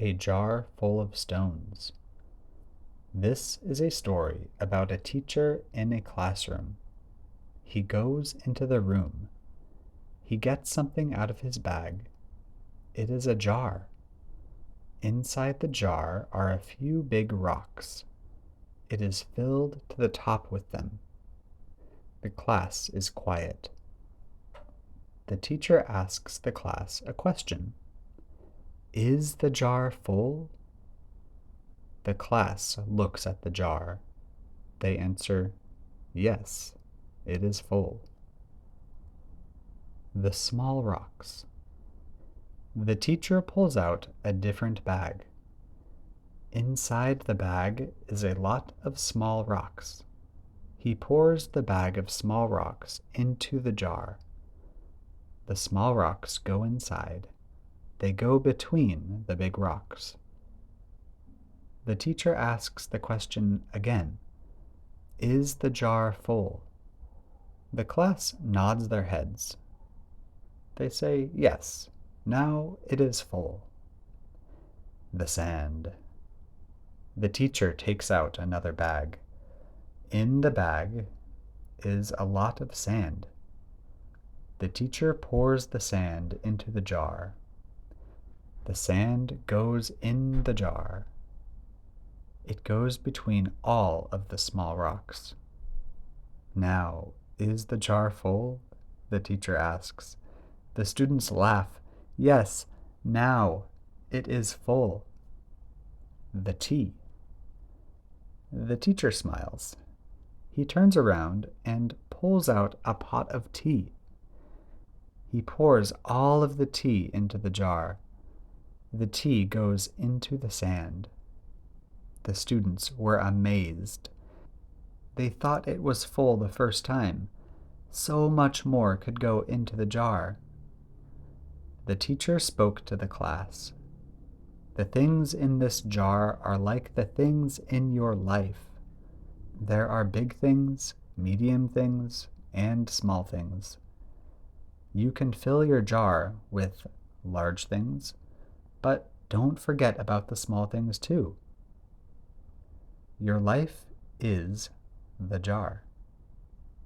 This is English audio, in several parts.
A jar full of stones. This is a story about a teacher in a classroom. He goes into the room. He gets something out of his bag. It is a jar. Inside the jar are a few big rocks. It is filled to the top with them. The class is quiet. The teacher asks the class a question. Is the jar full? The class looks at the jar. They answer, yes, it is full. The small rocks. The teacher pulls out a different bag. Inside the bag is a lot of small rocks. He pours the bag of small rocks into the jar. The small rocks go inside. They go between the big rocks. The teacher asks the question again. Is the jar full? The class nods their heads. They say, yes, now it is full. The sand. The teacher takes out another bag. In the bag is a lot of sand. The teacher pours the sand into the jar. The sand goes in the jar. It goes between all of the small rocks. Now, is the jar full? The teacher asks. The students laugh. Yes, now it is full. The tea. The teacher smiles. He turns around and pulls out a pot of tea. He pours all of the tea into the jar. The tea goes into the sand. The students were amazed. They thought it was full the first time. So much more could go into the jar. The teacher spoke to the class. The things in this jar are like the things in your life. There are big things, medium things, and small things. You can fill your jar with large things, but don't forget about the small things too. Your life is the jar.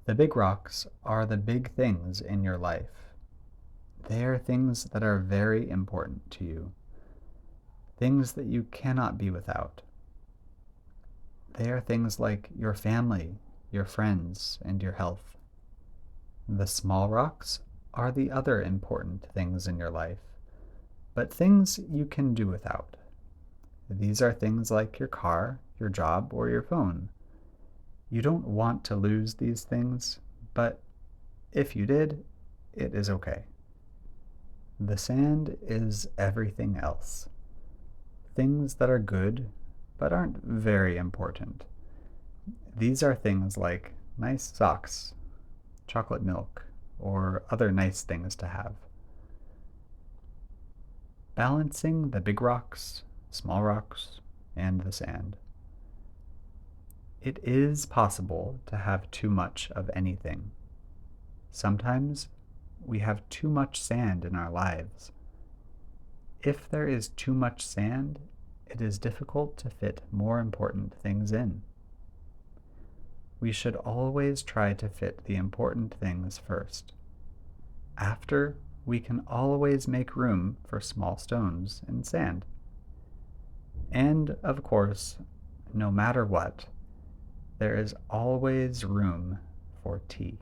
The big rocks are the big things in your life. They are things that are very important to you, things that you cannot be without. They are things like your family, your friends, and your health. The small rocks are the other important things in your life, but things you can do without. These are things like your car, your job, or your phone. You don't want to lose these things, but if you did, it is okay. The sand is everything else. Things that are good, but aren't very important. These are things like nice socks, chocolate milk, or other nice things to have. Balancing the big rocks, small rocks, and the sand. It is possible to have too much of anything. Sometimes we have too much sand in our lives. If there is too much sand, it is difficult to fit more important things in. We should always try to fit the important things first. After, we can always make room for small stones and sand. And, of course, no matter what, there is always room for tea.